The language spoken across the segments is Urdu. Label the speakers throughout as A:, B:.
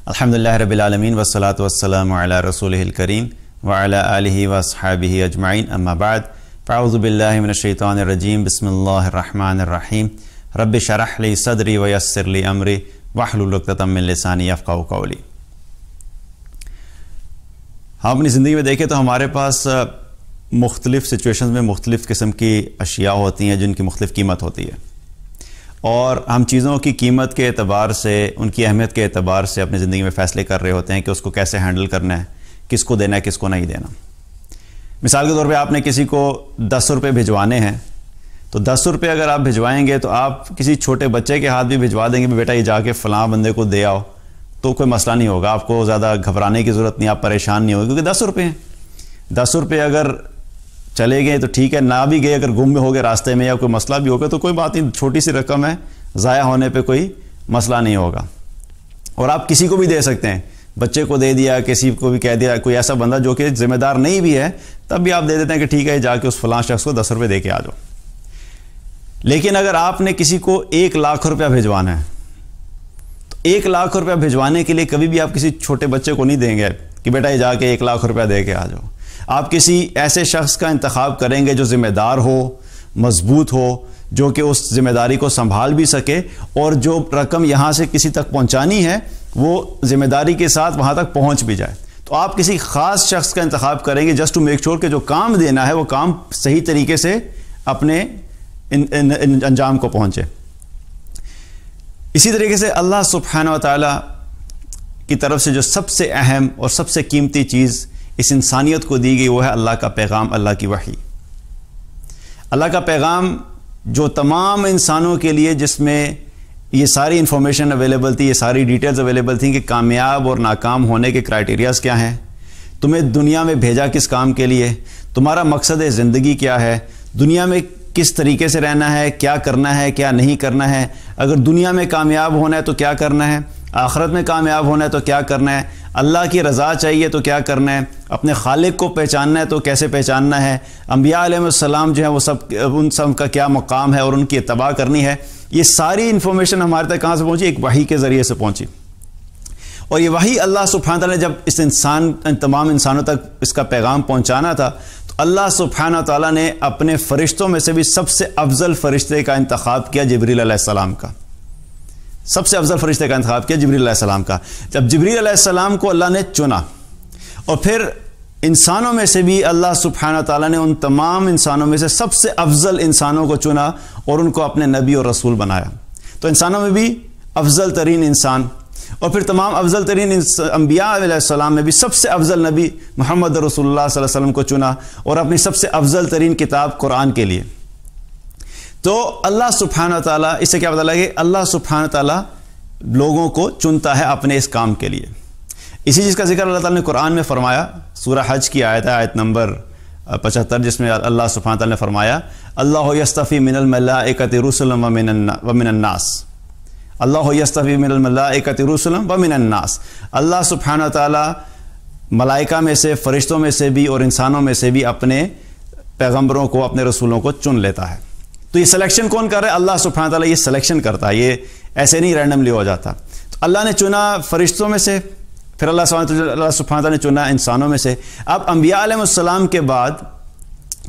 A: الحمدللہ رب العالمین والصلاة والسلام علی رسولہ الکریم وعلی آلہ واصحابہ اجمعین اما بعد فاعوذ باللہ من الشیطان الرجیم بسم اللہ الرحمن الرحیم رب شرح لی صدری ویسر لی امری واحلل عقدۃ من لسانی یفقہوا قولی۔ ہم اپنی زندگی میں دیکھیں تو ہمارے پاس مختلف سچویشنز میں مختلف قسم کی اشیاء ہوتی ہیں جن کی مختلف قیمت ہوتی ہے، اور ہم چیزوں کی قیمت کے اعتبار سے، ان کی اہمیت کے اعتبار سے اپنی زندگی میں فیصلے کر رہے ہوتے ہیں کہ اس کو کیسے ہینڈل کرنا ہے، کس کو دینا ہے، کس کو نہیں دینا۔ مثال کے طور پہ آپ نے کسی کو 10 روپے بھجوانے ہیں، تو 10 روپے اگر آپ بھجوائیں گے تو آپ کسی چھوٹے بچے کے ہاتھ بھی بھجوا دیں گے بیٹا یہ جا کے فلاں بندے کو دے آؤ، تو کوئی مسئلہ نہیں ہوگا، آپ کو زیادہ گھبرانے کی ضرورت نہیں، آپ پریشان نہیں ہوگے، کیونکہ 10 روپے ہیں۔ 10 روپے اگر چلے گئے تو ٹھیک ہے، نہ بھی گئے اگر گم ہو گئے راستے میں یا کوئی مسئلہ بھی ہوگا تو کوئی بات نہیں، چھوٹی سی رقم ہے، ضائع ہونے پہ کوئی مسئلہ نہیں ہوگا۔ اور آپ کسی کو بھی دے سکتے ہیں، بچے کو دے دیا، کسی کو بھی کہہ دیا، کوئی ایسا بندہ جو کہ ذمہ دار نہیں بھی ہے تب بھی آپ دے دیتے ہیں کہ ٹھیک ہے جا کے اس فلاں شخص کو 10 روپے دے کے آ جاؤ۔ لیکن اگر آپ نے کسی کو 1 لاکھ روپیہ بھجوانا ہے تو 1 لاکھ روپیہ بھجوانے کے لیے کبھی بھی آپ کسی چھوٹے بچے کو نہیں دیں گے کہ بیٹا یہ جا کے 1 لاکھ روپیہ دے کے آ جاؤ۔ آپ کسی ایسے شخص کا انتخاب کریں گے جو ذمہ دار ہو، مضبوط ہو، جو کہ اس ذمہ داری کو سنبھال بھی سکے، اور جو رقم یہاں سے کسی تک پہنچانی ہے وہ ذمہ داری کے ساتھ وہاں تک پہنچ بھی جائے۔ تو آپ کسی خاص شخص کا انتخاب کریں گے جسٹ ٹو میک شور کہ جو کام دینا ہے وہ کام صحیح طریقے سے اپنے انجام کو پہنچے۔ اسی طریقے سے اللہ سبحانہ و تعالیٰ کی طرف سے جو سب سے اہم اور سب سے قیمتی چیز اس انسانیت کو دی گئی وہ ہے اللہ کا پیغام، اللہ کی وحی۔ اللہ کا پیغام جو تمام انسانوں کے لیے، جس میں یہ ساری انفارمیشن اویلیبل تھی، یہ ساری ڈیٹیلز اویلیبل تھیں کہ کامیاب اور ناکام ہونے کے کرائٹیریاز کیا ہیں، تمہیں دنیا میں بھیجا کس کام کے لیے، تمہارا مقصد زندگی کیا ہے، دنیا میں کس طریقے سے رہنا ہے، کیا کرنا ہے، کیا نہیں کرنا ہے، اگر دنیا میں کامیاب ہونا ہے تو کیا کرنا ہے، آخرت میں کامیاب ہونا ہے تو کیا کرنا ہے، اللہ کی رضا چاہیے تو کیا کرنا ہے، اپنے خالق کو پہچاننا ہے تو کیسے پہچاننا ہے، انبیاء علیہ السلام جو ہیں وہ ان سب کا کیا مقام ہے اور ان کی اتباع کرنی ہے۔ یہ ساری انفارمیشن ہمارے تک کہاں سے پہنچی؟ ایک وحی کے ذریعے سے پہنچی، اور یہ وحی اللہ سبحانہ تعالیٰ نے جب اس تمام انسانوں تک اس کا پیغام پہنچانا تھا تو اللہ سبحانہ تعالیٰ نے اپنے فرشتوں میں سے بھی سب سے افضل فرشتے کا انتخاب کیا، جبریل علیہ السلام کا۔ سب سے افضل فرشتے کا انتخاب کیا جبریل علیہ السلام کا۔ جب جبریل علیہ السلام کو اللہ نے چنا، اور پھر انسانوں میں سے بھی اللہ سبحانہ تعالیٰ نے ان تمام انسانوں میں سے سب سے افضل انسانوں کو چنا اور ان کو اپنے نبی اور رسول بنایا، تو انسانوں میں بھی افضل ترین انسان، اور پھر تمام افضل ترین انبیاء علیہ السلام میں بھی سب سے افضل نبی محمد رسول اللہ صلی اللہ علیہ وسلم کو چنا، اور اپنی سب سے افضل ترین کتاب قرآن کے لیے۔ تو اللہ سبحانہ تعالیٰ، اس سے کیا پتہ لگے؟ اللہ سبحانہ تعالیٰ لوگوں کو چنتا ہے اپنے اس کام کے لیے۔ اسی چیز کا ذکر اللہ تعالیٰ نے قرآن میں فرمایا، سورہ حج کی آیت ہے، آیت نمبر 75، جس میں اللہ سبحانہ تعالیٰ نے فرمایا اللہ یصطفی من الملائکۃ رسلا ومن الناس، اللہ یصطفی من الملائکۃ رسلا ومن الناس، اللہ سبحانہ تعالیٰ ملائکہ میں سے، فرشتوں میں سے بھی اور انسانوں میں سے بھی اپنے پیغمبروں کو، اپنے رسولوں کو چن لیتا ہے۔ تو یہ سلیکشن کون کر رہا ہے؟ اللہ سبحانہ تعالیٰ یہ سلیکشن کرتا ہے، یہ ایسے نہیں رینڈملی ہو جاتا۔ تو اللہ نے چنا فرشتوں میں سے، پھر اللہ سبحانہ تعالیٰ نے چنا انسانوں میں سے۔ اب انبیاء علیہ السلام کے بعد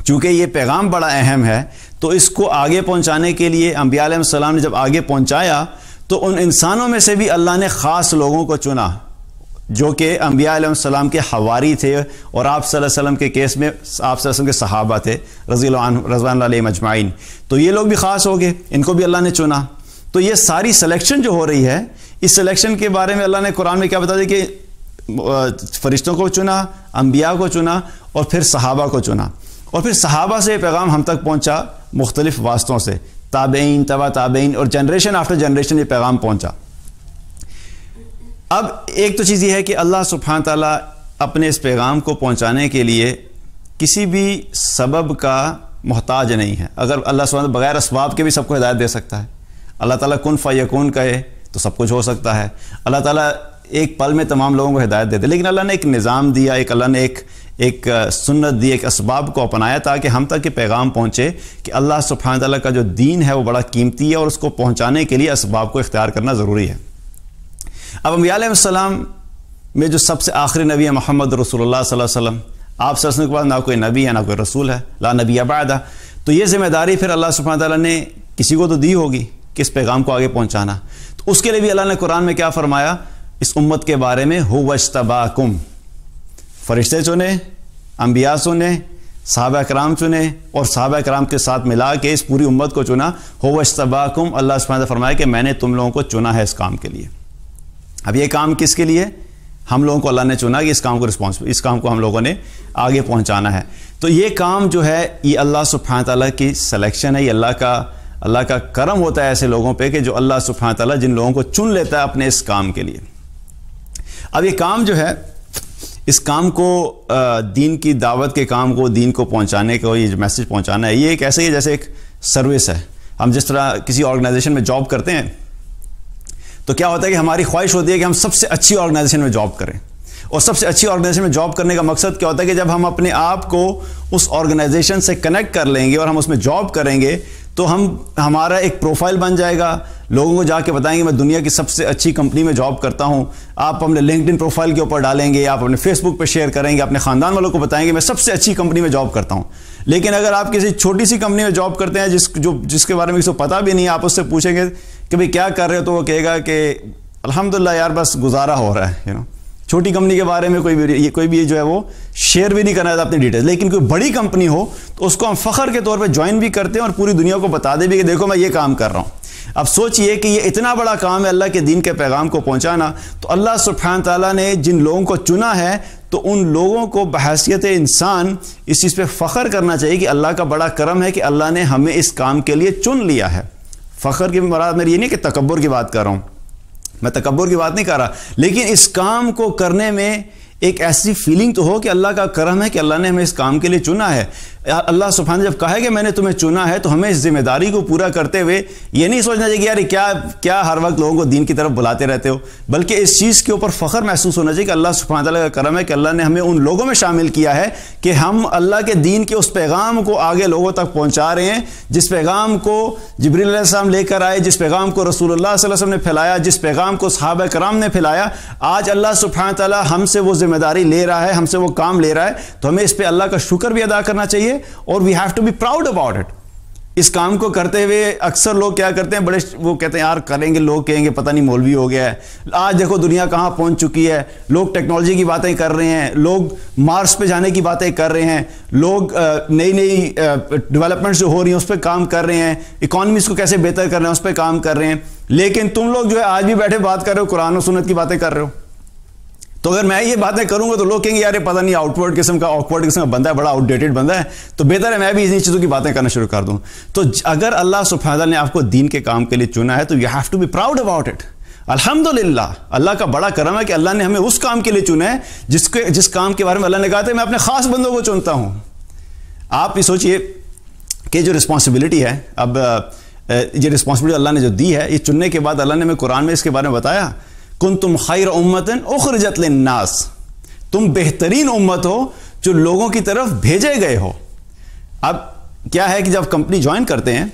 A: چونکہ یہ پیغام بڑا اہم ہے تو اس کو آگے پہنچانے کے لیے انبیاء علیہ السلام نے جب آگے پہنچایا تو ان انسانوں میں سے بھی اللہ نے خاص لوگوں کو چنا جو کہ انبیاء علیہ السلام کے حواری تھے، اور آپ صلی اللہ علیہ وسلم کے کیس میں آپ صلی اللہ علیہ وسلم کے صحابہ تھے رضوان اللہ علیہم اجمعین، تو یہ لوگ بھی خاص ہو گئے، ان کو بھی اللہ نے چنا۔ تو یہ ساری سلیکشن جو ہو رہی ہے، اس سلیکشن کے بارے میں اللہ نے قرآن میں کیا بتا دیا کہ فرشتوں کو چنا، انبیاء کو چنا، اور پھر صحابہ کو چنا، اور پھر صحابہ سے یہ پیغام ہم تک پہنچا مختلف واسطوں سے، تابعین، تبع تابعین، اور جنریشن آفٹر جنریشن یہ پیغام پہنچا۔ اب ایک تو چیز یہ ہے کہ اللہ سبحانہ تعالیٰ اپنے اس پیغام کو پہنچانے کے لیے کسی بھی سبب کا محتاج نہیں ہے۔ اگر اللہ سبحانہ بغیر اسباب کے بھی سب کو ہدایت دے سکتا ہے، اللہ تعالیٰ کن فیکون کہے تو سب کچھ ہو سکتا ہے، اللہ تعالیٰ ایک پل میں تمام لوگوں کو ہدایت دیتے، لیکن اللہ نے ایک نظام دیا، اللہ نے ایک سنت دی، ایک اسباب کو اپنایا تاکہ ہم تک یہ پیغام پہنچے کہ اللہ سبحانہ تعالیٰ کا جو دین ہے وہ بڑا قیمتی ہے، اور اس کو پہنچانے کے لیے اسباب کو اختیار کرنا ضروری ہے۔ اب انبیاء علیہ السلام میں جو سب سے آخری نبی ہے محمد رسول اللہ صلی اللہ علیہ وسلم، آپ صلی اللہ علیہ وسلم کے بعد نہ کوئی نبی ہے نہ کوئی رسول ہے، لا نبی بعدہ، تو یہ ذمہ داری پھر اللہ سبحانہ تعالیٰ نے کسی کو تو دی ہوگی کہ اس پیغام کو آگے پہنچانا. تو اس کے لیے بھی اللہ نے قرآن میں کیا فرمایا اس امت کے بارے میں، هو اجتباکم، فرشتے چنے، انبیاء چنے، صحابہ کرام چنے اور صحابہ کرام کے ساتھ ملا کے اس پوری امت کو چنا. هو اجتباکم، اللہ سبحانہ تعالیٰ فرمایا کہ میں نے تم لوگوں کو چنا ہے اس کام کے لیے. اب یہ کام کس کے لیے؟ ہم لوگوں کو اللہ نے چنا کہ اس کام کو ہم لوگوں نے آگے پہنچانا ہے. تو یہ کام جو ہے یہ اللہ سبحانہ تعالیٰ کی سلیکشن ہے، یہ اللہ کا کرم ہوتا ہے ایسے لوگوں پہ کہ جو اللہ سبحانہ تعالیٰ جن لوگوں کو چن لیتا ہے اپنے اس کام کے لیے. اب یہ کام جو ہے اس کام کو دین کی دعوت کے کام کو دین کو پہنچانے کو، یہ جو میسج پہنچانا ہے، یہ ایک ایسے ہی جیسے ایک سروس ہے. ہم جس طرح کسی آرگنائزیشن میں جاب کرتے ہیں تو کیا ہوتا ہے کہ ہماری خواہش ہوتی ہے کہ ہم سب سے اچھی آرگنائزیشن میں جاب کریں، اور سب سے اچھی آرگنائزیشن میں جاب کرنے کا مقصد کیا ہوتا ہے کہ جب ہم اپنے آپ کو اس آرگنائزیشن سے کنیکٹ کر لیں گے اور ہم اس میں جاب کریں گے تو ہمارا ایک پروفائل بن جائے گا، لوگوں کو جا کے بتائیں گے میں دنیا کی سب سے اچھی کمپنی میں جاب کرتا ہوں. آپ اپنے لنکڈ پروفائل کے اوپر ڈالیں گے، آپ اپنے فیس بک پہ شیئر کریں گے، اپنے خاندان والوں کو بتائیں گے میں سب سے اچھی کمپنی میں جاب کرتا ہوں. لیکن اگر آپ کسی چھوٹی سی کمپنی میں جاب کرتے ہیں جس کے بارے میں کسی کو پتہ بھی نہیں ہے، آپ اس سے پوچھیں گے کہ بھئی کیا کر رہے ہو، تو وہ کہے گا کہ الحمدللہ یار بس گزارا ہو رہا ہے. چھوٹی کمپنی کے بارے میں کوئی بھی جو ہے وہ شیئر بھی نہیں کرنا چاہتا اپنی ڈیٹیل. لیکن کوئی بڑی کمپنی ہو تو اس کو ہم فخر کے طور پہ جوائن بھی کرتے ہیں اور پوری دنیا کو بتا دیں بھی کہ دیکھو میں یہ کام کر رہا ہوں. اب سوچئے کہ یہ اتنا بڑا کام ہے اللہ کے دین کے پیغام کو پہنچانا، تو اللہ سبحانہ تعالیٰ نے جن لوگوں کو چنا ہے تو ان لوگوں کو بحیثیت انسان اس چیز پہ فخر کرنا چاہیے کہ اللہ کا بڑا کرم ہے کہ اللہ نے ہمیں اس کام کے لیے چن لیا ہے. فخر کی مراد میری یہ نہیں کہ تکبر کی بات کر رہا ہوں، میں تکبر کی بات نہیں کر رہا، لیکن اس کام کو کرنے میں ایک ایسی فیلنگ تو ہو کہ اللہ کا کرم ہے کہ اللہ نے ہمیں اس کام کے لیے چنا ہے. اللہ سبحانہ جب کہا ہے کہ میں نے تمہیں چنا ہے تو ہمیں اس ذمہ داری کو پورا کرتے ہوئے یہ نہیں سوچنا چاہیے کہ یار کیا ہر وقت لوگوں کو دین کی طرف بلاتے رہتے ہو، بلکہ اس چیز کے اوپر فخر محسوس ہونا چاہیے کہ اللہ سبحانہ تعالیٰ کا کرم ہے کہ اللہ نے ہمیں ان لوگوں میں شامل کیا ہے کہ ہم اللہ کے دین کے اس پیغام کو آگے لوگوں تک پہنچا رہے ہیں جس پیغام کو جبریل علیہ السلام لے کر آئے، جس پیغام کو رسول اللہ صلی اللہ علیہ وسلم نے پھیلایا، جس پیغام کو صحابہ کرام نے پھیلایا. آج اللہ سبحانہ تعالیٰ ہم سے وہ ذمہ داری لے رہا ہے، ہم سے وہ کام لے رہا ہے، تو ہمیں اس پہ اللہ کا شکر بھی ادا کرنا چاہیے اور we have to be proud about it. اس کام کو کرتے ہوئے اکثر لوگ کیا کرتے ہیں، وہ کہتے ہیں یار کریں گے، لوگ کہیں گے پتہ نہیں مولوی ہو گیا ہے. آج دیکھو دنیا کہاں پہنچ چکی ہے، لوگ ٹیکنالوجی کی باتیں کر رہے ہیں، لوگ مارس پہ جانے کی باتیں کر رہے ہیں، لوگ نئی ڈیولپمنٹس جو ہو رہی ہیں اس پہ کام کر رہے ہیں، اکانومیز کو کیسے بہتر کر رہے ہیں اس پہ کام کر رہے ہیں. لیکن تم لوگ جو ہے آج بھی بیٹھے بات کر رہے ہو، قرآن و سنت کی باتیں کر رہے ہو. تو اگر میں یہ باتیں کروں گا تو لوگ کہیں گے یار یہ پتہ نہیں آکورڈ قسم کا بندہ ہے، بڑا آؤٹ ڈیٹڈ بندہ ہے، تو بہتر ہے میں بھی انہی چیزوں کی باتیں کرنا شروع کر دوں. تو اگر اللہ سبحانہ تعالیٰ نے آپ کو دین کے کام کے لیے چنا ہے تو you have to be proud about it. الحمدللہ اللہ کا بڑا کرم ہے کہ اللہ نے ہمیں اس کام کے لیے چنا ہے جس کام کے بارے میں اللہ نے کہا تھا میں اپنے خاص بندوں کو چنتا ہوں. آپ یہ سوچئے کہ جو رسپانسبلٹی ہے، اب یہ رسپانسبلٹی اللہ نے جو دی ہے، یہ چننے کے بعد اللہ نے ہمیں قرآن میں اس کے بارے میں بتایا کنتم خیر امۃ اخرجت للناس، تم بہترین امت ہو جو لوگوں کی طرف بھیجے گئے ہو. اب کیا ہے کہ جب کمپنی جوائن کرتے ہیں،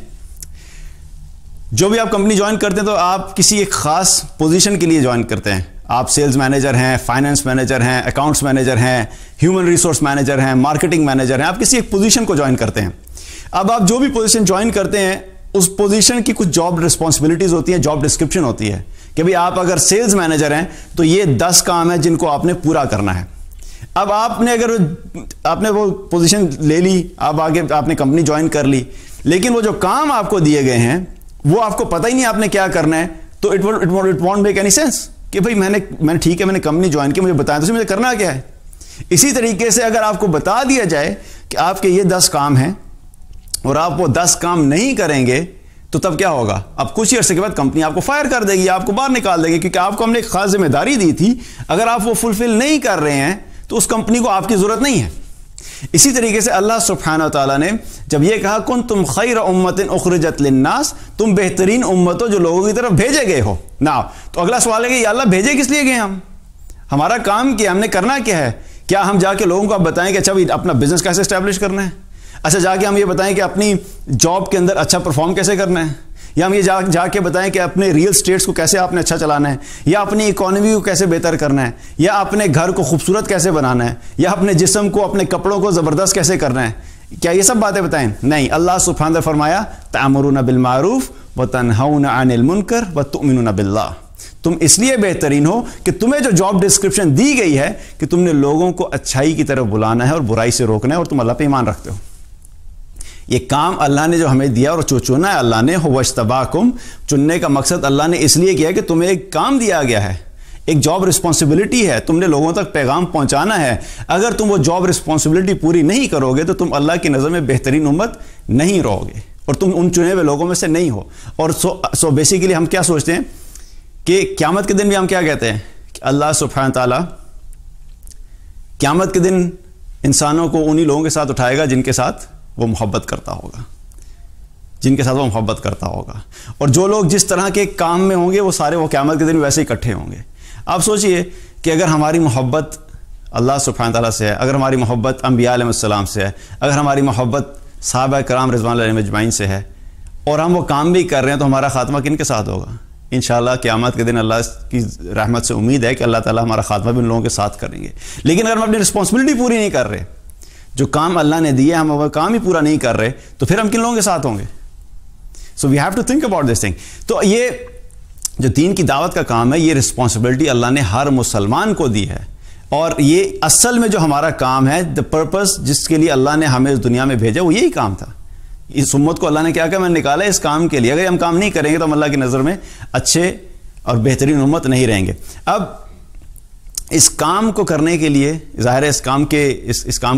A: جو بھی آپ کمپنی جوائن کرتے ہیں تو آپ کسی ایک خاص پوزیشن کے لیے جوائن کرتے ہیں. آپ سیلز مینیجر ہیں، فائنانس مینیجر ہیں، اکاؤنٹس مینیجر ہیں، ہیومن ریسورس مینیجر ہیں، مارکیٹنگ مینیجر ہیں، آپ کسی ایک پوزیشن کو جوائن کرتے ہیں. اب آپ جو بھی پوزیشن جوائن کرتے ہیں اس پوزیشن کی کچھ جاب رسپانسبلٹیز ہوتی ہیں، جاب ڈسکرپشن ہوتی ہے کہ بھئی آپ اگر سیلز مینیجر ہیں تو یہ 10 کام ہیں جن کو آپ نے پورا کرنا ہے. اب آپ نے وہ پوزیشن لے لی، اب آگے آپ نے کمپنی جوائن کر لی، لیکن وہ جو کام آپ کو دیے گئے ہیں وہ آپ کو پتہ ہی نہیں آپ نے کیا کرنا ہے، تو it won't make any sense کہ بھئی میں نے ٹھیک ہے میں نے کمپنی جوائن کی، مجھے بتایا تو مجھے کرنا کیا ہے. اسی طریقے سے اگر آپ کو بتا دیا جائے کہ آپ کے یہ 10 کام ہیں اور آپ وہ 10 کام نہیں کریں گے تو تب کیا ہوگا؟ اب کچھ عرصے کے بعد کمپنی آپ کو فائر کر دے گی، آپ کو باہر نکال دے گی، کیونکہ آپ کو ہم نے ایک خاص ذمہ داری دی تھی. اگر آپ وہ فلفل نہیں کر رہے ہیں تو اس کمپنی کو آپ کی ضرورت نہیں ہے. اسی طریقے سے اللہ سبحانہ تعالیٰ نے جب یہ کہا کنتم خیر امۃ اخرجت للناس، تم بہترین امت ہو جو لوگوں کی طرف بھیجے گئے ہو نا. تو اگلا سوال ہے کہ یا اللہ بھیجے کس لیے گئے؟ ہمارا کام کیا، ہم نے کرنا کیا ہے؟ کیا ہم جا کے لوگوں کو بتائیں کہ اچھا اپنا بزنس کیسے اسٹیبلش کرنا ہے؟ اچھا جا کے ہم یہ بتائیں کہ اپنی جاب کے اندر اچھا پرفارم کیسے کرنا ہے؟ یا ہم یہ جا کے بتائیں کہ اپنے ریئل اسٹیٹس کو کیسے آپ نے اچھا چلانا ہے، یا اپنی اکانومی کو کیسے بہتر کرنا ہے، یا اپنے گھر کو خوبصورت کیسے بنانا ہے، یا اپنے جسم کو، اپنے کپڑوں کو زبردست کیسے کرنا ہے، کیا یہ سب باتیں بتائیں؟ نہیں، اللہ سبحانہ نے فرمایا تأمرون بالمعروف وتنہون عن المنکر وتؤمنون باللہ. تم اس لیے بہترین ہو کہ تمہیں جو جاب ڈسکرپشن دی گئی ہے کہ تم نے لوگوں کو اچھائی کی طرف بلانا ہے اور برائی سے روکنا ہے، اور تم اللہ پہ ایمان رکھتے ہو. یہ کام اللہ نے جو ہمیں دیا اور جو چنا ہے اللہ نے، وَاجْتَبَاكُمْ، چننے کا مقصد اللہ نے اس لیے کیا ہے کہ تمہیں ایک کام دیا گیا ہے، ایک جاب رسپانسبلٹی ہے، تم نے لوگوں تک پیغام پہنچانا ہے. اگر تم وہ جاب رسپانسبلٹی پوری نہیں کرو گے تو تم اللہ کی نظر میں بہترین امت نہیں رہو گے، اور تم ان چنے ہوئے لوگوں میں سے نہیں ہو. اور سو بیسیکلی ہم کیا سوچتے ہیں کہ قیامت کے دن بھی ہم کیا کہتے ہیں کہ اللہ سبحانہ تعالیٰ قیامت کے دن انسانوں کو انہی لوگوں کے ساتھ اٹھائے گا جن کے ساتھ وہ محبت کرتا ہوگا، جن کے ساتھ وہ محبت کرتا ہوگا. اور جو لوگ جس طرح کے کام میں ہوں گے وہ سارے وہ قیامت کے دن ویسے ہی اکٹھے ہوں گے. آپ سوچئے کہ اگر ہماری محبت اللہ سبحانہ تعالیٰ سے ہے، اگر ہماری محبت انبیاء علیہ السلام سے ہے، اگر ہماری محبت صحابہ کرام رضوان اللہ علیہم اجمعین سے ہے، اور ہم وہ کام بھی کر رہے ہیں، تو ہمارا خاتمہ کن کے ساتھ ہوگا؟ انشاءاللہ قیامت کے دن اللہ کی رحمت سے امید ہے کہ اللہ تعالیٰ ہمارا خاتمہ بھی ان لوگوں کے ساتھ کریں گے. لیکن اگر ہم اپنی رسپانسبلٹی پوری نہیں کر رہے، جو کام اللہ نے دیا ہم وہ کام ہی پورا نہیں کر رہے، تو پھر ہم کن لوگوں کے ساتھ ہوں گے؟ So we have to think about this thing. تو یہ جو دین کی دعوت کا کام ہے، یہ رسپانسبلٹی اللہ نے ہر مسلمان کو دی ہے، اور یہ اصل میں جو ہمارا کام ہے، دا پرپس جس کے لیے اللہ نے ہمیں اس دنیا میں بھیجا، وہ یہی کام تھا. اس امت کو اللہ نے کیا میں نکالا اس کام کے لیے. اگر ہم کام نہیں کریں گے تو ہم اللہ کی نظر میں اچھے اور بہترین امت نہیں رہیں گے. اب اس کام کو کرنے کے لیے ظاہر ہے اس کام کا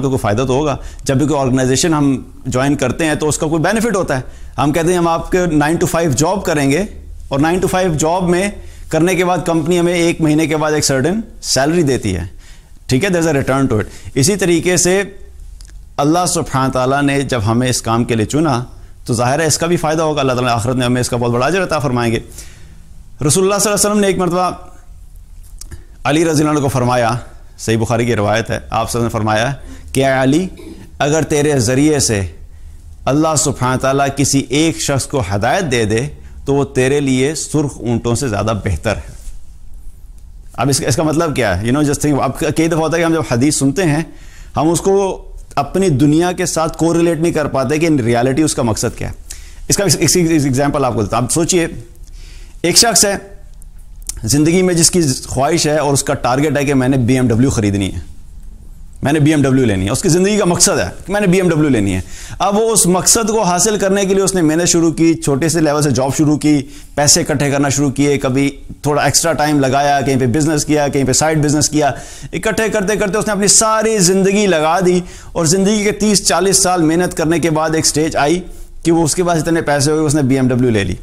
A: کوئی فائدہ تو ہوگا. جب بھی کوئی آرگنائزیشن ہم جوائن کرتے ہیں تو اس کا کوئی بینیفٹ ہوتا ہے. ہم کہتے ہیں ہم آپ کے 9 to 5 جاب کریں گے، اور 9 to 5 جاب میں کرنے کے بعد کمپنی ہمیں 1 مہینے کے بعد ایک سرٹن سیلری دیتی ہے. ٹھیک ہے، there's a return to it. اسی طریقے سے اللہ سبحانہ تعالیٰ نے جب ہمیں اس کام کے لیے چنا تو ظاہر ہے اس کا بھی فائدہ ہوگا. اللہ تعالیٰ آخرت میں ہمیں اس کا بہت بڑا اجر عطا فرمائیں گے. رسول اللہ صلی اللہ علیہ وسلم نے ایک مرتبہ علی رضی اللہ عنہ کو فرمایا، صحیح بخاری کی روایت ہے، آپ صلی اللہ علیہ وسلم نے فرمایا کہ اے علی، اگر تیرے ذریعے سے اللہ سبحانہ تعالیٰ کسی ایک شخص کو ہدایت دے دے تو وہ تیرے لیے سرخ اونٹوں سے زیادہ بہتر ہے. اب اس کا مطلب کیا ہے؟ Just think. اب کئی دفعہ ہوتا ہے کہ ہم جب حدیث سنتے ہیں ہم اس کو اپنی دنیا کے ساتھ کو ریلیٹ نہیں کر پاتے کہ ریالٹی اس کا مقصد کیا ہے. اس کا ایگزامپل آپ کو دیتا ہوں. آپ سوچئے ایک شخص ہے زندگی میں جس کی خواہش ہے اور اس کا ٹارگٹ ہے کہ میں نے BMW خریدنی ہے، میں نے BMW لینی ہے. اس کی زندگی کا مقصد ہے کہ میں نے BMW لینی ہے. اب وہ اس مقصد کو حاصل کرنے کے لیے اس نے محنت شروع کی، چھوٹے سے لیول سے جاب شروع کی، پیسے اکٹھے کرنا شروع کیے، کبھی تھوڑا ایکسٹرا ٹائم لگایا، کہیں پہ بزنس کیا، کہیں پہ سائڈ بزنس کیا. اکٹھے کرتے کرتے اس نے اپنی ساری زندگی لگا دی، اور زندگی کے 30-40 سال محنت کرنے کے بعد ایک سٹیج آئی کہ وہ اس کے پاس اتنے پیسے ہوئے اس نے BMW لے لی.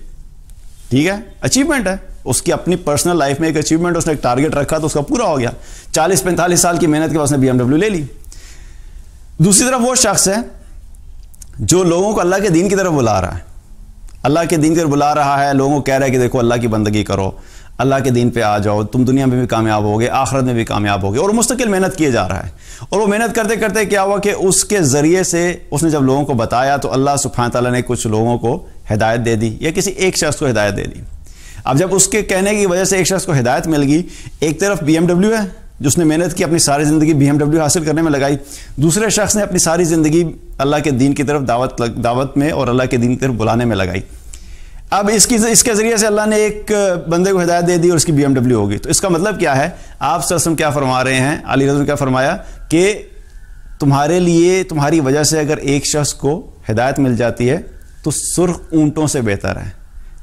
A: ٹھیک ہے، اچیومنٹ ہے اس کی اپنی پرسنل لائف میں، ایک اچیومنٹ. اس نے ایک ٹارگٹ رکھا تو اس کا پورا ہو گیا. 40-45 سال کی محنت کے بعد اس نے BMW لے لی. دوسری طرف وہ شخص ہے جو لوگوں کو اللہ کے دین کی طرف بلا رہا ہے، اللہ کے دین کی طرف بلا رہا ہے، لوگوں کو کہہ رہا ہے کہ دیکھو اللہ کی بندگی کرو، اللہ کے دین پہ آ جاؤ، تم دنیا میں بھی کامیاب ہوگے، آخرت میں بھی کامیاب ہوگے. اور وہ مستقل محنت کیے جا رہا ہے. اور وہ محنت کرتے کرتے کیا ہوا کہ اس کے ذریعے سے اس نے جب لوگوں کو بتایا تو اللہ سبحانہ تعالیٰ نے کچھ لوگوں کو ہدایت دے دی، یا کسی ایک شخص کو ہدایت دے دی. اب جب اس کے کہنے کی وجہ سے ایک شخص کو ہدایت مل گئی، ایک طرف BMW ہے جس نے محنت کی، اپنی ساری زندگی BMW حاصل کرنے میں لگائی. دوسرے شخص نے اپنی ساری زندگی اللہ کے دین کی طرف دعوت میں اور اللہ کے دین کی طرف بلانے میں لگائی. اب اس کے ذریعے سے اللہ نے ایک بندے کو ہدایت دے دی اور اس کی BMW ہوگی. تو اس کا مطلب کیا ہے؟ آپ صلی اللہ علیہ وسلم کیا فرما رہے ہیں، علی رضی کیا فرمایا کہ تمہارے لیے تمہاری وجہ سے اگر ایک شخص کو ہدایت مل جاتی ہے تو سرخ اونٹوں سے بہتر ہے.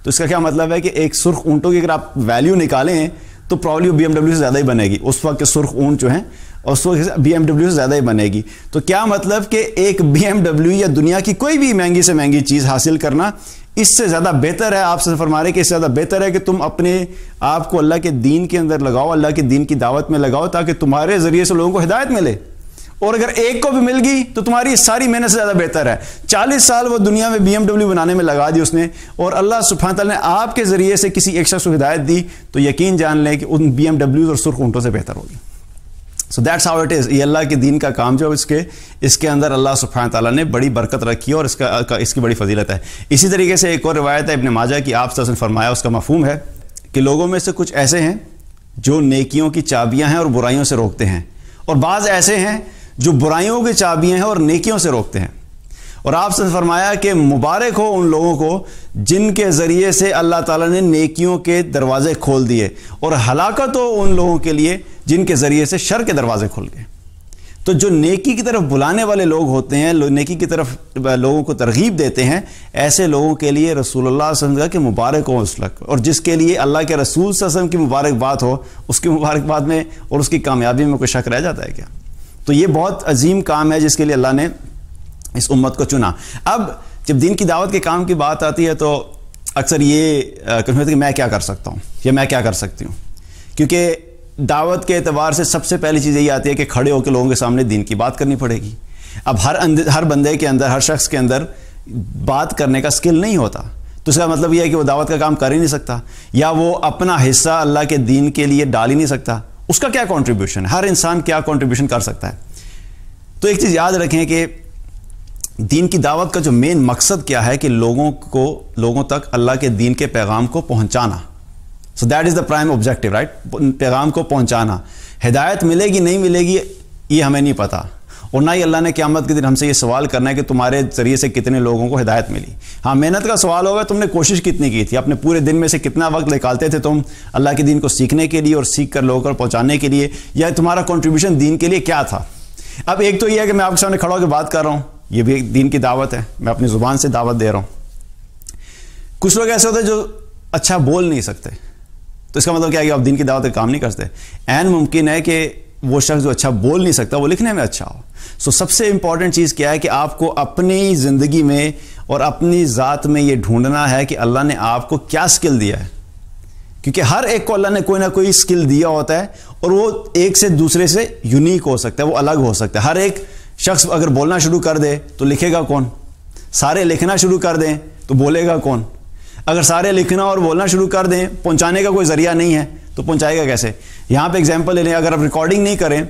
A: تو اس کا کیا مطلب ہے کہ ایک سرخ اونٹوں کی اگر آپ ویلیو نکالیں تو پرابلی BMW سے زیادہ ہی بنے گی. اس وقت کے سرخ اونٹ جو ہیں اس وقت BMW سے زیادہ ہی بنے گی. تو کیا مطلب کہ ایک BMW یا دنیا کی کوئی بھی مہنگی سے مہنگی چیز حاصل کرنا اس سے زیادہ بہتر ہے. آپ سے فرما رہے کہ اس سے زیادہ بہتر ہے کہ تم اپنے آپ کو اللہ کے دین کے اندر لگاؤ، اللہ کے دین کی دعوت میں لگاؤ، تاکہ تمہارے ذریعے سے لوگوں کو ہدایت ملے. اور اگر ایک کو بھی مل گئی تو تمہاری ساری محنت سے زیادہ بہتر ہے. 40 سال وہ دنیا میں BMW بنانے میں لگا دی اس نے، اور اللہ سبحانہ تعالیٰ نے آپ کے ذریعے سے کسی ایک شخص کو ہدایت دی، تو یقین جان لیں کہ ان BMW اور سرخ اونٹوں سے بہتر ہوگی. So that's how it is. یہ اللہ کے دین کا کام جو اس کے اندر اللہ سبحانہ تعالیٰ نے بڑی برکت رکھی ہے اور اس کی بڑی فضیلت ہے. اسی طریقے سے ایک اور روایت ہے ابن ماجہ کی, آپ صلی اللہ علیہ وسلم نے فرمایا, اس کا مفہوم ہے کہ لوگوں میں سے کچھ ایسے ہیں جو نیکیوں کی چابیاں ہیں اور برائیوں سے روکتے ہیں, اور بعض ایسے ہیں جو برائیوں کی چابیاں ہیں اور نیکیوں سے روکتے ہیں. اور آپ سے فرمایا کہ مبارک ہو ان لوگوں کو جن کے ذریعے سے اللہ تعالیٰ نے نیکیوں کے دروازے کھول دیے, اور ہلاکت ہو ان لوگوں کے لیے جن کے ذریعے سے شر کے دروازے کھل گئے. تو جو نیکی کی طرف بلانے والے لوگ ہوتے ہیں, نیکی کی طرف لوگوں کو ترغیب دیتے ہیں, ایسے لوگوں کے لیے رسول اللہ صلی اللہ علیہ وسلم کہ مبارک ہو اس وقت, اور جس کے لیے اللہ کے رسول صلی اللہ علیہ وسلم کی مبارکباد ہو, اس کی مبارکباد میں اور اس کی کامیابی میں کوئی شک رہ جاتا ہے کیا؟ تو یہ بہت عظیم کام ہے جس کے لیے اللہ نے اس امت کو چنا. اب جب دین کی دعوت کے کام کی بات آتی ہے تو اکثر یہ کہتے ہیں کہ میں کیا کر سکتا ہوں یا میں کیا کر سکتی ہوں, کیونکہ دعوت کے اعتبار سے سب سے پہلی چیز یہی آتی ہے کہ کھڑے ہو کے لوگوں کے سامنے دین کی بات کرنی پڑے گی. اب ہر بندے کے اندر, ہر شخص کے اندر بات کرنے کا سکل نہیں ہوتا, تو اس کا مطلب یہ ہے کہ وہ دعوت کا کام کر ہی نہیں سکتا, یا وہ اپنا حصہ اللہ کے دین کے لیے ڈال ہی نہیں سکتا. اس کا کیا کنٹریبیوشن ہے؟ ہر انسان کیا کنٹریبیوشن کر سکتا ہے؟ تو ایک چیز یاد رکھیں کہ دین کی دعوت کا جو مین مقصد کیا ہے کہ لوگوں تک اللہ کے دین کے پیغام کو پہنچانا. So that is the prime objective, right? پیغام کو پہنچانا. ہدایت ملے گی نہیں ملے گی یہ ہمیں نہیں پتا, اور نہ ہی اللہ نے قیامت کے دن ہم سے یہ سوال کرنا ہے کہ تمہارے ذریعے سے کتنے لوگوں کو ہدایت ملی. ہاں, محنت کا سوال ہوگا تم نے کوشش کتنی کی تھی, اپنے پورے دن میں سے کتنا وقت نکالتے تھے تم اللہ کے دین کو سیکھنے کے لیے اور سیکھ کر لوگوں کو پہنچانے کے لیے, یا تمہارا کنٹریبیوشن دین کے لیے کیا تھا. اب ایک تو یہ ہے کہ میں آپ کے سامنے کھڑا ہو کے بات کر رہا ہوں, یہ بھی ایک دین کی دعوت ہے, میں اپنی زبان سے دعوت دے رہا ہوں. کچھ لوگ ایسے ہوتے ہیں جو اچھا بول نہیں سکتے, تو اس کا مطلب کیا ہے کہ آپ دین کی دعوت کا کام نہیں کرتے. عین ممکن ہے کہ وہ شخص جو اچھا بول نہیں سکتا وہ لکھنے میں اچھا ہو. سو سب سے امپورٹنٹ چیز کیا ہے کہ آپ کو اپنی زندگی میں اور اپنی ذات میں یہ ڈھونڈنا ہے کہ اللہ نے آپ کو کیا سکل دیا ہے, کیونکہ ہر ایک کو اللہ نے کوئی نہ کوئی سکل دیا ہوتا ہے, اور وہ ایک سے دوسرے سے یونیک ہو سکتا ہے, وہ الگ ہو سکتا ہے. ہر ایک شخص اگر بولنا شروع کر دے تو لکھے گا کون؟ سارے لکھنا شروع کر دیں تو بولے گا کون؟ اگر سارے لکھنا اور بولنا شروع کر دیں, پہنچانے کا کوئی ذریعہ نہیں ہے تو پہنچائے گا کیسے؟ یہاں پہ ایگزامپل لے لیں, اگر آپ ریکارڈنگ نہیں کریں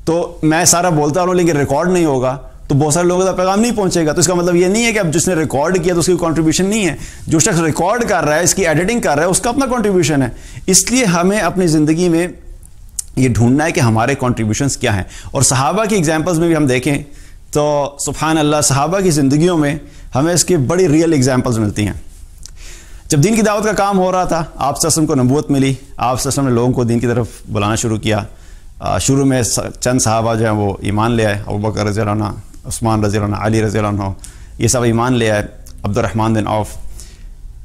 A: تو میں سارا بولتا رہوں لیکن ریکارڈ نہیں ہوگا تو بہت سارے لوگوں کا پیغام نہیں پہنچے گا. تو اس کا مطلب یہ نہیں ہے کہ اب جس نے ریکارڈ کیا تو اس کی کنٹریبیوشن نہیں ہے. جو شخص ریکارڈ کر رہا ہے, اس کی ایڈیٹنگ کر رہا ہے, اس کا اپنا کنٹریبیوشن ہے. اس لیے ہمیں اپنی زندگی میں یہ ڈھونڈنا ہے کہ ہمارے کنٹریبیوشنس کیا ہیں. اور صحابہ کی ایگزامپلس میں بھی ہم دیکھیں تو سبحان اللہ, صحابہ کی زندگیوں میں ہمیں اس کی بڑی ریئل ایگزامپلس ملتی ہیں. جب دین کی دعوت کا کام ہو رہا تھا, آپ صلی اللہ علیہ وسلم کو نبوت ملی, آپ صلی اللہ علیہ وسلم نے لوگوں کو دین کی طرف بلانا شروع کیا. شروع میں چند صحابہ جو ہیں وہ ایمان لے آئے, ابوبکر رضی اللہ عنہ, عثمان رضی اللہ عنہ, علی رضی اللہ عنہ, یہ سب ایمان لے آئے, عبد الرحمن بن عوف.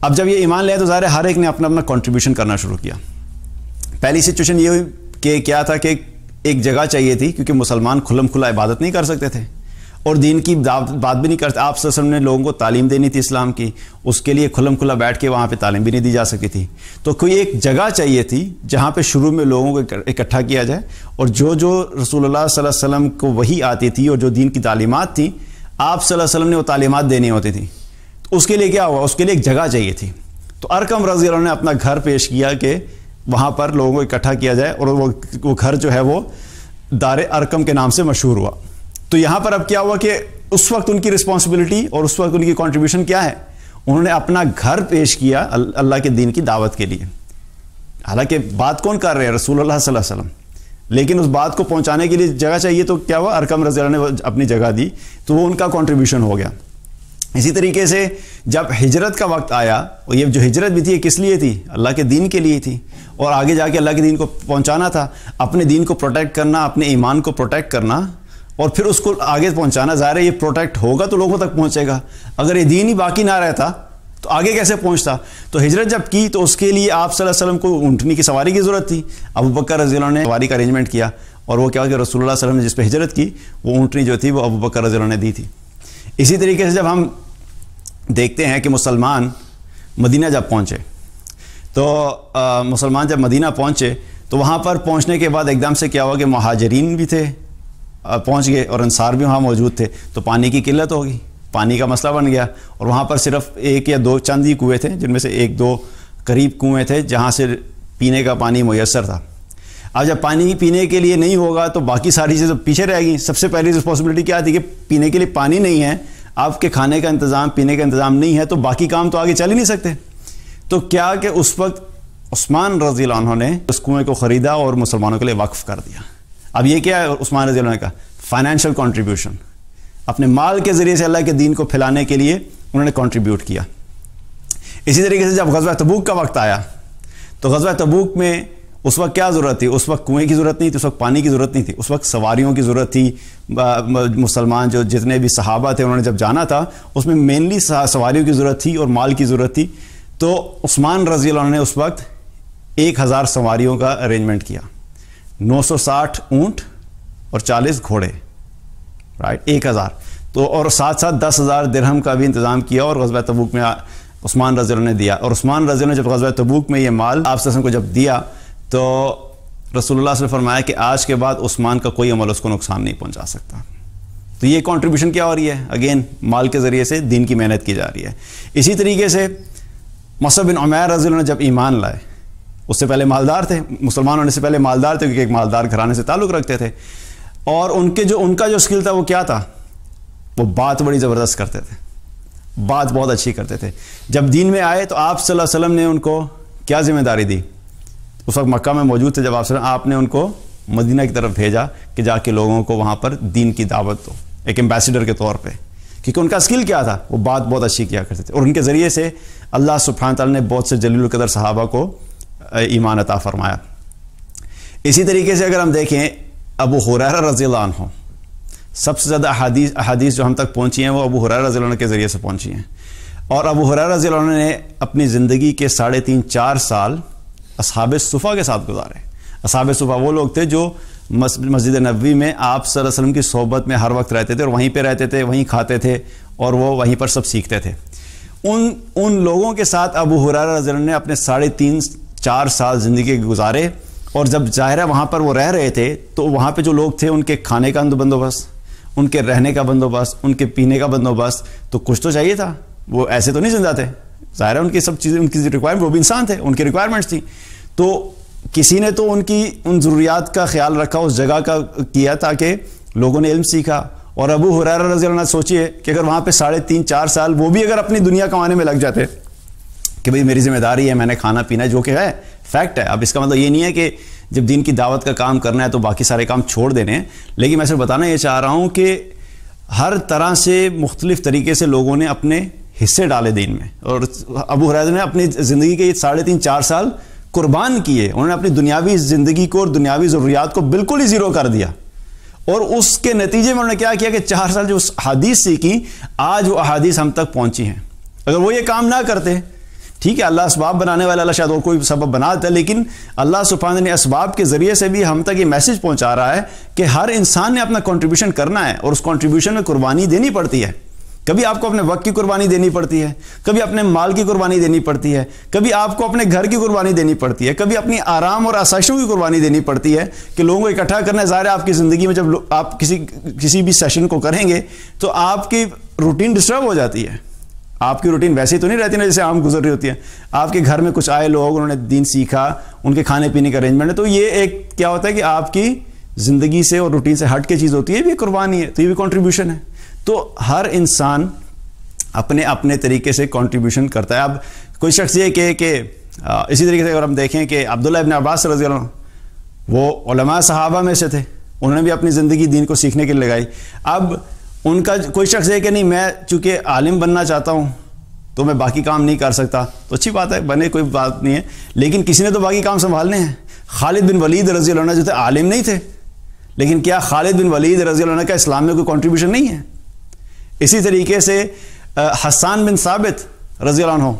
A: اب جب یہ ایمان لے آئے تو ظاہر ہے ہر ایک نے اپنا اپنا کنٹریبیوشن کرنا شروع کیا. پہلی سچویشن یہ ہوئی کہ کیا تھا کہ ایک جگہ چاہیے تھی, کیونکہ مسلمان کھلم کھلا عبادت نہیں کر سکتے تھے اور دین کی بات بھی نہیں کرتے. آپ صلی اللہ علیہ وسلم نے لوگوں کو تعلیم دینی تھی اسلام کی, اس کے لیے کھلم کھلا بیٹھ کے وہاں پہ تعلیم بھی نہیں دی جا سکتی تھی. تو کوئی ایک جگہ چاہیے تھی جہاں پہ شروع میں لوگوں کو اکٹھا کیا جائے, اور جو رسول اللہ صلی اللہ علیہ وسلم کو وحی آتی تھی اور جو دین کی تعلیمات تھیں, آپ صلی اللہ علیہ وسلم نے وہ تعلیمات دینی ہوتی تھیں. تو اس کے لیے کیا ہوا, اس کے لیے ایک جگہ چاہیے تھی. تو ارقم رضی اللہ عنہ نے اپنا گھر پیش کیا کہ وہاں پر لوگوں کو اکٹھا کیا جائے, اور وہ گھر جو ہے وہ دار ارقم کے نام سے مشہور ہوا. تو یہاں پر اب کیا ہوا کہ اس وقت ان کی رسپانسبلٹی اور اس وقت ان کی کنٹریبیوشن کیا ہے, انہوں نے اپنا گھر پیش کیا اللہ کے دین کی دعوت کے لیے. حالانکہ بات کون کر رہے ہیں؟ رسول اللہ صلی اللہ علیہ وسلم. لیکن اس بات کو پہنچانے کے لیے جگہ چاہیے, تو کیا ہوا, ارقم رضی اللہ نے اپنی جگہ دی, تو وہ ان کا کنٹریبیوشن ہو گیا. اسی طریقے سے جب ہجرت کا وقت آیا, اور یہ جو ہجرت بھی تھی یہ کس لیے تھی؟ اللہ کے دین کے لیے تھی, اور آگے جا کے اللہ کے دین کو پہنچانا تھا, اپنے دین کو پروٹیکٹ کرنا, اپنے ایمان کو پروٹیکٹ کرنا, اور پھر اس کو آگے پہنچانا. ظاہر ہے یہ پروٹیکٹ ہوگا تو لوگوں تک پہنچے گا, اگر یہ دین ہی باقی نہ رہتا تو آگے کیسے پہنچتا؟ تو ہجرت جب کی تو اس کے لیے آپ صلی اللہ علیہ وسلم کو اونٹنی کی سواری کی ضرورت تھی. ابوبکر رضی اللہ عنہ نے سواری کا ارینجمنٹ کیا, اور وہ کیا کہ رسول اللہ صلی اللہ علیہ وسلم نے جس پہ ہجرت کی وہ اونٹنی جو تھی وہ ابوبکر رضی اللہ عنہ نے دی تھی. اسی طریقے سے جب ہم دیکھتے ہیں کہ مسلمان مدینہ جب پہنچے, تو مسلمان جب مدینہ پہنچے تو وہاں پر پہنچنے کے بعد ایک دم سے کیا ہوا کہ مہاجرین بھی تھے پہنچ گئے اور انصار بھی وہاں موجود تھے. تو پانی کی قلت ہوگی, پانی کا مسئلہ بن گیا, اور وہاں پر صرف ایک یا دو چند ہی کنویں تھے, جن میں سے ایک دو قریب کنویں تھے جہاں سے پینے کا پانی میسر تھا. اب جب پانی پینے کے لیے نہیں ہوگا تو باقی ساری چیزیں پیچھے رہ گئی. سب سے پہلی رسپانسبلٹی کیا تھی کہ پینے کے لیے پانی نہیں ہے, آپ کے کھانے کا انتظام, پینے کا انتظام نہیں ہے, تو باقی کام تو آگے چل ہی نہیں سکتے. تو کیا کہ اس وقت عثمان رضی اللہ عنہ نے اس کنویں کو خریدا اور مسلمانوں کے لیے وقف کر دیا. اب یہ کیا ہے عثمان رضی اللہ عنہ کا فائنینشیل کنٹریبیوشن, اپنے مال کے ذریعے سے اللہ کے دین کو پھیلانے کے لیے انہوں نے کنٹریبیوٹ کیا. اسی طریقے سے جب غزوہ تبوک کا وقت آیا تو غزوہ تبوک میں اس وقت کیا ضرورت تھی؟ اس وقت کنویں کی ضرورت نہیں تھی, اس وقت پانی کی ضرورت نہیں تھی, اس وقت سواریوں کی ضرورت تھی. مسلمان جو جتنے بھی صحابہ تھے انہوں نے جب جانا تھا اس میں مینلی سواریوں کی ضرورت تھی اور مال کی ضرورت تھی. تو عثمان رضی اللہ عنہ نے اس وقت 1000 سواریوں کا ارینجمنٹ کیا, 960 اونٹ اور 40 گھوڑے, رائٹ, 1000. تو اور ساتھ ساتھ 10,000 درہم کا بھی انتظام کیا اور غزوہ تبوک میں عثمان رضی اللہ عنہ نے دیا. اور عثمان رضی اللہ عنہ نے جب غزوہ تبوک میں یہ مال آپ صلی اللہ علیہ وسلم کو جب دیا تو رسول اللہ صلی اللہ علیہ وسلم نے فرمایا کہ آج کے بعد عثمان کا کوئی عمل اس کو نقصان نہیں پہنچا سکتا. تو یہ کنٹریبیوشن کیا ہو رہی ہے؟ اگین مال کے ذریعے سے دین کی محنت کی جا رہی ہے. اسی طریقے سے مصعب بن عمیر رضی اللہ عنہ جب ایمان لائے, اس سے پہلے مالدار تھے, مسلمان ہونے سے پہلے مالدار تھے کیونکہ ایک مالدار گھرانے سے تعلق رکھتے تھے, اور ان کا جو اسکل تھا وہ کیا تھا؟ وہ بات بڑی زبردست کرتے تھے, بات بہت اچھی کرتے تھے. جب دین میں آئے تو آپ صلی اللہ علیہ وسلم نے ان کو کیا ذمہ داری دی؟ اس وقت مکہ میں موجود تھے جب آپ نے ان کو مدینہ کی طرف بھیجا کہ جا کے لوگوں کو وہاں پر دین کی دعوت دو, ایک ایمبیسیڈر کے طور پہ, کیونکہ ان کا اسکل کیا تھا؟ وہ بات بہت اچھی کیا کرتے تھے, اور ان کے ذریعے سے اللہ سبحانہ تعالیٰ نے بہت سے جلیل القدر صحابہ کو ایمان عطا فرمایا. اسی طریقے سے اگر ہم دیکھیں ابو ہریرہ رضی اللہ عنہ, سب سے زیادہ احادیث جو ہم تک پہنچی ہیں وہ ابو ہریرہ رضی اللہ عنہ کے ذریعے سے پہنچی ہیں. اور ابو ہریرہ رضی اللہ عنہ نے اپنی زندگی کے 3.5-4 سال اصحاب صفہ کے ساتھ گزارے. اصحاب صفہ وہ لوگ تھے جو مسجد نبوی میں آپ صلی اللہ علیہ وسلم کی صحبت میں ہر وقت رہتے تھے اور وہیں پہ رہتے تھے, وہیں کھاتے تھے اور وہ وہیں پر سب سیکھتے تھے. ان لوگوں کے ساتھ ابو ہریرہ رضی اللہ عنہ نے اپنے 3.5-4 سال زندگی گزارے. اور جب ظاہر ہے وہاں پر وہ رہ رہے تھے تو وہاں پہ جو لوگ تھے ان کے کھانے کا بندوبست, ان کے رہنے کا بندوبست, ان کے پینے کا بندوبست, تو کچھ تو چاہیے تھا. وہ ایسے تو نہیں زندہ تھے, ظاہر ہے ان کی سب چیزیں, ان کی ریکوائرمنٹ, وہ بھی انسان تھے, ان کی ریکوائرمنٹس تھیں. تو کسی نے تو ان ضروریات کا خیال رکھا, اس جگہ کا کیا تاکہ لوگوں نے علم سیکھا. اور ابو ہریرہ رضی اللہ عنہ سوچئے کہ اگر وہاں پہ 3.5-4 سال وہ بھی اگر اپنی دنیا کمانے میں لگ جاتے کہ بھئی میری ذمہ داری ہے, میں نے کھانا پینا, جو کہ ہے فیکٹ ہے. اب اس کا مطلب یہ نہیں ہے کہ جب دین کی دعوت کا کام کرنا ہے تو باقی سارے کام چھوڑ دینے ہیں, لیکن میں صرف بتانا یہ چاہ رہا ہوں کہ ہر طرح سے مختلف طریقے سے لوگوں نے اپنے حصے ڈالے دین میں. اور ابو ہریرہ نے اپنی زندگی کے 3.5-4 سال قربان کیے. انہوں نے اپنی دنیاوی زندگی کو اور دنیاوی ضروریات کو بالکل ہی زیرو کر دیا, اور اس کے نتیجے میں انہوں نے کیا کیا کہ 4 سال جو احادیث سیکھی, آج وہ احادیث ہم تک پہنچی ہیں. اگر وہ یہ کام نہ کرتے, ٹھیک ہے اللہ اسباب بنانے والا, اللہ شاید اور کوئی سبب بنا دیتا ہے, لیکن اللہ سبحانہ نے اسباب کے ذریعے سے بھی ہم تک یہ میسج پہنچا رہا ہے کہ ہر انسان نے اپنا کنٹریبیوشن کرنا ہے, اور اس کنٹریبیوشن میں قربانی دینی پڑتی ہے. کبھی آپ کو اپنے وقت کی قربانی دینی پڑتی ہے, کبھی اپنے مال کی قربانی دینی پڑتی ہے, کبھی آپ کو اپنے گھر کی قربانی دینی پڑتی ہے, کبھی اپنی آرام اور آسائشوں کی قربانی دینی پڑتی ہے کہ لوگوں کو اکٹھا کرنا ہے. ظاہر ہے آپ کی زندگی میں جب آپ کسی بھی سیشن کو کریں گے تو آپ کی روٹین ڈسٹرب ہو جاتی ہے. آپ کی روٹین ویسے تو نہیں رہتی نا جیسے عام گزر رہی ہوتی ہے. آپ کے گھر میں کچھ آئے لوگ, انہوں نے دین سیکھا, ان کے کھانے پینے کا ارینجمنٹ ہے, تو یہ ایک کیا ہوتا ہے کہ آپ کی زندگی سے اور روٹین سے ہٹ کے چیز ہوتی ہے, یہ بھی قربانی ہے, تو یہ بھی کنٹریبیوشن ہے. تو ہر انسان اپنے اپنے طریقے سے کنٹریبیوشن کرتا ہے. اب کوئی شخص یہ کہ اسی طریقے سے اگر ہم دیکھیں کہ عبداللہ ابن عباس رضی اللہ عنہ وہ علماء صحابہ میں سے تھے, انہوں نے بھی اپنی زندگی دین کو سیکھنے کے لیے لگائی. اب ان کا کوئی شخص ہے کہ نہیں میں چونکہ عالم بننا چاہتا ہوں تو میں باقی کام نہیں کر سکتا, تو اچھی بات ہے, بنے, کوئی بات نہیں ہے, لیکن کسی نے تو باقی کام سنبھالنے ہیں. خالد بن ولید رضی اللہ عنہ جو تھے عالم نہیں تھے, لیکن کیا خالد بن ولید رضی اللہ عنہ کا اسلام میں کوئی کنٹریبیوشن نہیں ہے؟ اسی طریقے سے حسان بن ثابت رضی اللہ عنہ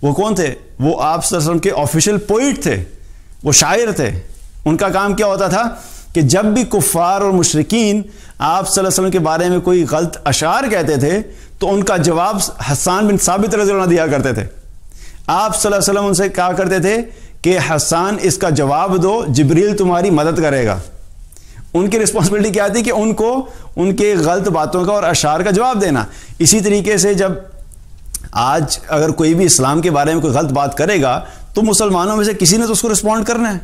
A: وہ کون تھے؟ وہ آپ صلی اللہ علیہ وسلم کے آفیشیل پوئٹ تھے, وہ شاعر تھے. ان کا کام کیا ہوتا تھا کہ جب بھی کفار اور مشرکین آپ صلی اللہ علیہ وسلم کے بارے میں کوئی غلط اشعار کہتے تھے تو ان کا جواب حسان بن ثابت رضی اللہ عنہ دیا کرتے تھے. آپ صلی اللہ علیہ وسلم ان سے کہا کرتے تھے کہ حسان اس کا جواب دو, جبریل تمہاری مدد کرے گا. ان کی رسپانسبلٹی کیا تھی کہ ان کو ان کے غلط باتوں کا اور اشعار کا جواب دینا. اسی طریقے سے جب آج اگر کوئی بھی اسلام کے بارے میں کوئی غلط بات کرے گا تو مسلمانوں میں سے کسی نے تو اس کو رسپونڈ کرنا ہے.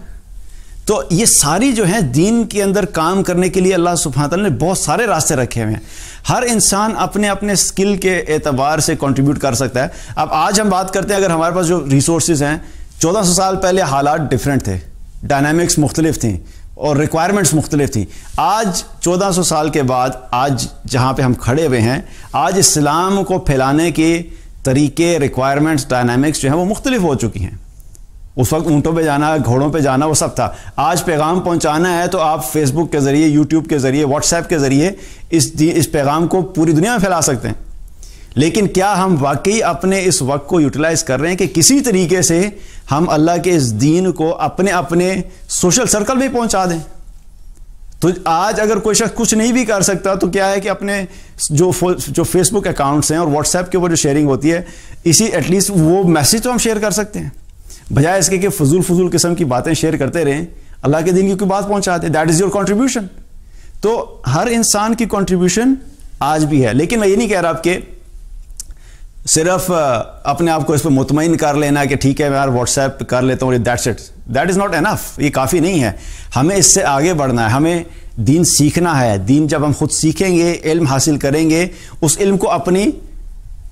A: تو یہ ساری جو ہیں دین کے اندر کام کرنے کے لیے اللہ سبحانہ تعالیٰ نے بہت سارے راستے رکھے ہوئے ہیں. ہر انسان اپنے اپنے سکل کے اعتبار سے کنٹریبیوٹ کر سکتا ہے. اب آج ہم بات کرتے ہیں اگر ہمارے پاس جو ریسورسز ہیں, 1400 سال پہلے حالات ڈیفرنٹ تھے, ڈائنامکس مختلف تھیں اور ریکوائرمنٹس مختلف تھیں. آج 1400 سال کے بعد آج جہاں پہ ہم کھڑے ہوئے ہیں, آج اسلام کو پھیلانے کے طریقے, ریکوائرمنٹس, ڈائنامکس جو ہیں وہ مختلف ہو چکی ہیں. اس وقت اونٹوں پہ جانا, گھوڑوں پہ جانا وہ سب تھا. آج پیغام پہنچانا ہے تو آپ فیس بک کے ذریعے, یوٹیوب کے ذریعے, واٹس ایپ کے ذریعے اس پیغام کو پوری دنیا میں پھیلا سکتے ہیں. لیکن کیا ہم واقعی اپنے اس وقت کو یوٹیلائز کر رہے ہیں کہ کسی طریقے سے ہم اللہ کے اس دین کو اپنے اپنے سوشل سرکل میں پہنچا دیں؟ تو آج اگر کوئی شخص کچھ نہیں بھی کر سکتا تو کیا ہے کہ اپنے جو فیس بک اکاؤنٹس ہیں اور واٹس ایپ کے اوپر جو شیئرنگ ہوتی ہے, اسی ایٹ لیسٹ وہ میسج تو ہم شیئر کر سکتے ہیں, بجائے اس کے کہ فضول قسم کی باتیں شیئر کرتے رہیں. اللہ کے دین کی کوئی بات پہنچا دیں, دیٹ از یور کنٹریبیوشن. تو ہر انسان کی کنٹریبیوشن آج بھی ہے. لیکن میں یہ نہیں کہہ رہا کہ صرف اپنے آپ کو اس پہ مطمئن کر لینا کہ ٹھیک ہے میں یار واٹس ایپ کر لیتا ہوں, that's it, that is not enough. یہ کافی نہیں ہے, ہمیں اس سے آگے بڑھنا ہے, ہمیں دین سیکھنا ہے. دین جب ہم خود سیکھیں گے, علم حاصل کریں گے, اس علم کو اپنی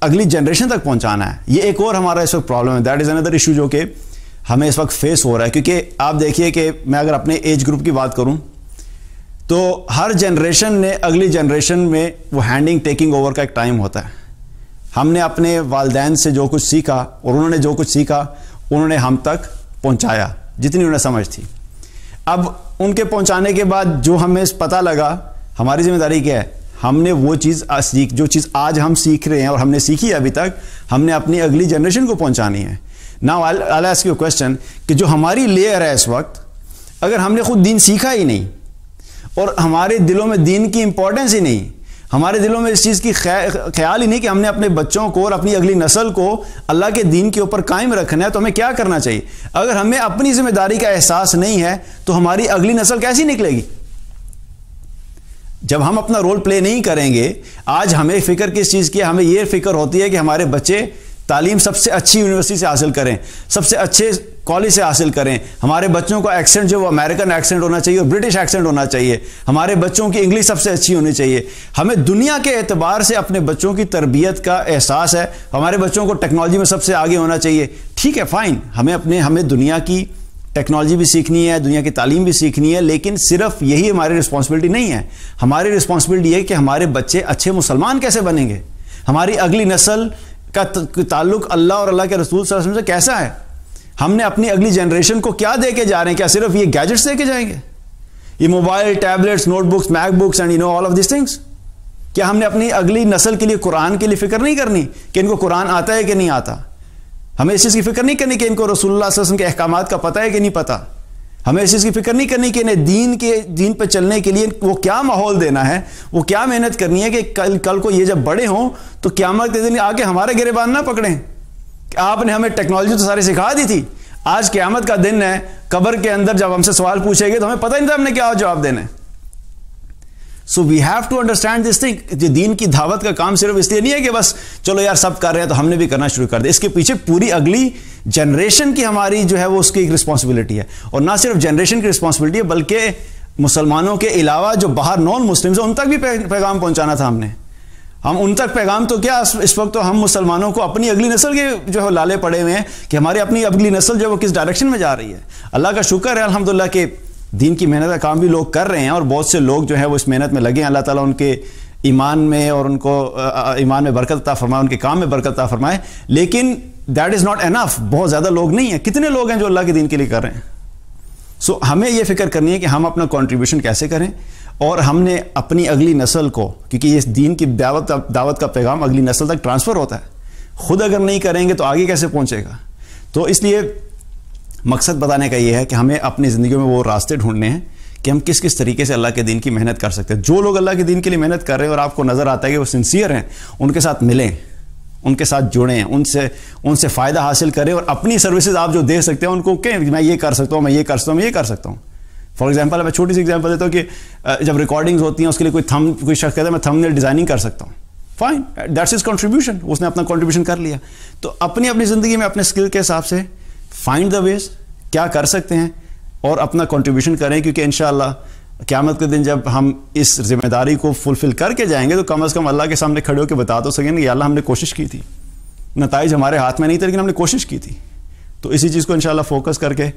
A: اگلی جنریشن تک پہنچانا ہے. یہ ایک اور ہمارا اس وقت پرابلم ہے, دیٹ از اندر ایشو جو کہ ہمیں اس وقت فیس ہو رہا ہے. کیونکہ آپ دیکھیے کہ میں اگر اپنے ایج گروپ کی بات کروں تو ہر جنریشن نے اگلی جنریشن میں وہ ہینڈنگ ٹیکنگ اوور کا ایک ٹائم ہوتا ہے. ہم نے اپنے والدین سے جو کچھ سیکھا اور انہوں نے جو کچھ سیکھا انہوں نے ہم تک پہنچایا جتنی انہیں سمجھ تھی. اب ان کے پہنچانے کے بعد جو ہمیں پتہ لگا, ہماری ذمہ داری کیا ہے, ہم نے وہ چیز جو چیز آج ہم سیکھ رہے ہیں اور ہم نے سیکھی ہے ابھی تک, ہم نے اپنی اگلی جنریشن کو پہنچانی ہے. Now I'll ask you a question کہ جو ہماری لیئر ہے اس وقت, اگر ہم نے خود دین سیکھا ہی نہیں اور ہمارے دلوں میں دین کی امپورٹنس ہی نہیں, ہمارے دلوں میں اس چیز کی خیال ہی نہیں کہ ہم نے اپنے بچوں کو اور اپنی اگلی نسل کو اللہ کے دین کے اوپر قائم رکھنا ہے, تو ہمیں کیا کرنا چاہیے؟ اگر ہمیں اپنی ذمہ داری کا احساس نہیں ہے تو ہماری اگلی نسل کیسی نکلے گی؟ جب ہم اپنا رول پلے نہیں کریں گے. آج ہمیں فکر کس چیز کی ہے؟ ہمیں یہ فکر ہوتی ہے کہ ہمارے بچے تعلیم سب سے اچھی یونیورسٹی سے حاصل کریں, سب سے اچھے کالج سے حاصل کریں, ہمارے بچوں کا ایکسنٹ جو وہ امریکن ایکسنٹ ہونا چاہیے اور برٹش ایکسنٹ ہونا چاہیے, ہمارے بچوں کی انگلش سب سے اچھی ہونی چاہیے. ہمیں دنیا کے اعتبار سے اپنے بچوں کی تربیت کا احساس ہے, ہمارے بچوں کو ٹیکنالوجی میں سب سے آگے ہونا چاہیے. ٹھیک ہے, فائن, ہمیں دنیا کی ٹیکنالوجی بھی سیکھنی ہے, دنیا کی تعلیم بھی سیکھنی ہے, لیکن صرف یہی ہماری رسپانسبلٹی نہیں ہے. ہماری رسپانسبلٹی یہ ہے کہ ہمارے بچے اچھے مسلمان کیسے بنیں گے, ہماری اگلی نسل کا تعلق اللہ اور اللہ کے رسول صلی اللہ علیہ وسلم سے کیسا ہے, ہم نے اپنی اگلی جنریشن کو کیا دے کے جا رہے ہیں. کیا صرف یہ گیجٹس دے کے جائیں گے, یہ mobile, tablets, notebooks, MacBooks and all of these things? کیا ہم نے اپنی اگلی نسل کے لیے قرآن کے لیے فکر نہیں کرنی کہ ان کو قرآن آتا ہے کہ نہیں آتا؟ ہمیں اس چیز کی فکر نہیں کرنی کہ ان کو رسول اللہ صلی اللہ علیہ وسلم کے احکامات کا پتہ ہے کہ نہیں پتہ؟ ہمیں اس چیز کی فکر نہیں کرنی کہ انہیں دین پہ چلنے کے لیے وہ کیا ماحول دینا ہے, وہ کیا محنت کرنی ہے کہ کل کو یہ جب بڑے ہوں تو قیامت کے دن آ کے ہمارے گریبان نہ پکڑیں کہ آپ نے ہمیں ٹیکنالوجی تو ساری سکھا دی تھی, آج قیامت کا دن ہے, قبر کے اندر جب ہم سے سوال پوچھے گے تو ہمیں پتہ نہیں تھا ہم نے کیا جواب دینا ہے. So we have to understand this thing. دین کی دعوت کا کام صرف اس لیے نہیں ہے کہ بس چلو یار سب کر رہے ہیں تو ہم نے بھی کرنا شروع کر دیا. اس کے پیچھے پوری اگلی جنریشن کی ہماری جو ہے وہ اس کی ایک رسپانسبلٹی ہے, اور نہ صرف جنریشن کی رسپانسبلٹی ہے بلکہ مسلمانوں کے علاوہ جو باہر نان مسلمز ہیں ان تک بھی پیغام پہنچانا تھا. ہم ان تک پیغام تو کیا, اس وقت تو ہم مسلمانوں کو اپنی اگلی نسل کے جو ہے لالے پڑے ہوئے ہیں کہ ہماری اپنی اگلی نسل جو ہے وہ کس ڈائریکشن میں جا رہی ہے. اللہ کا شکر ہے الحمدللہ کہ دین کی محنت کا کام بھی لوگ کر رہے ہیں اور بہت سے لوگ جو ہے وہ اس محنت میں لگے ہیں. اللہ تعالیٰ ان کے ایمان میں اور ان کو ایمان میں برکت عطا فرمائے, ان کے کام میں برکت عطا فرمائے. لیکن دیٹ از ناٹ انف. بہت زیادہ لوگ نہیں ہیں. کتنے لوگ ہیں جو اللہ کے دین کے لیے کر رہے ہیں؟ سو ہمیں یہ فکر کرنی ہے کہ ہم اپنا کنٹریبیوشن کیسے کریں, اور ہم نے اپنی اگلی نسل کو, کیونکہ یہ دین کی دعوت کا پیغام اگلی نسل تک ٹرانسفر ہوتا ہے, خود اگر نہیں کریں گے تو آگے کیسے پہنچے گا؟ تو اس لیے مقصد بتانے کا یہ ہے کہ ہمیں اپنی زندگیوں میں وہ راستے ڈھونڈنے ہیں کہ ہم کس کس طریقے سے اللہ کے دین کی محنت کر سکتے ہیں. جو لوگ اللہ کے دین کے لیے محنت کر رہے ہیں اور آپ کو نظر آتا ہے کہ وہ سنسیئر ہیں, ان کے ساتھ ملیں, ان کے ساتھ جڑیں, ان سے فائدہ حاصل کریں, اور اپنی سروسز آپ جو دے سکتے ہیں ان کو کہ میں یہ کر سکتا ہوں, میں یہ کر سکتا ہوں, میں یہ کر سکتا ہوں. فار ایگزامپل میں چھوٹی سی ایگزامپل دیتا ہوں کہ جب ریکارڈنگز ہوتی ہیں اس کے لیے کوئی شخص کہتا ہے میں تھمبنیل ڈیزائننگ کر سکتا ہوں, فائن, دیٹس ہز کنٹریبیوشن, اس نے اپنا کنٹریبیوشن کر لیا. تو اپنی زندگی میں اپنے اسکل کے حساب سے فائنڈ دا ویز, کیا کر سکتے ہیں, اور اپنا کنٹریبیوشن کریں، کیونکہ انشاءاللہ قیامت کے دن جب ہم اس ذمہ داری کو فلفل کر کے جائیں گے تو کم از کم اللہ کے سامنے کھڑے ہو کے بتا تو سکیں گے کہ اللہ ہم نے کوشش کی تھی، نتائج ہمارے ہاتھ میں نہیں تھے لیکن ہم نے کوشش کی تھی۔ تو اسی چیز کو انشاءاللہ فوکس کر کے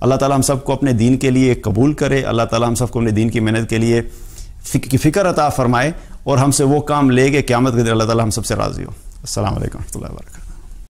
A: اللہ تعالیٰ ہم سب کو اپنے دین کے لیے قبول کرے، اللہ تعالیٰ ہم سب کو اپنے دین کی محنت کے لیے فکر عطا فرمائے، اور ہم سے وہ کام لے کے قیامت کے دن اللہ تعالیٰ ہم سب سے راضی ہو۔ السلام علیکم و رحمۃ اللہ وبرکاتہ۔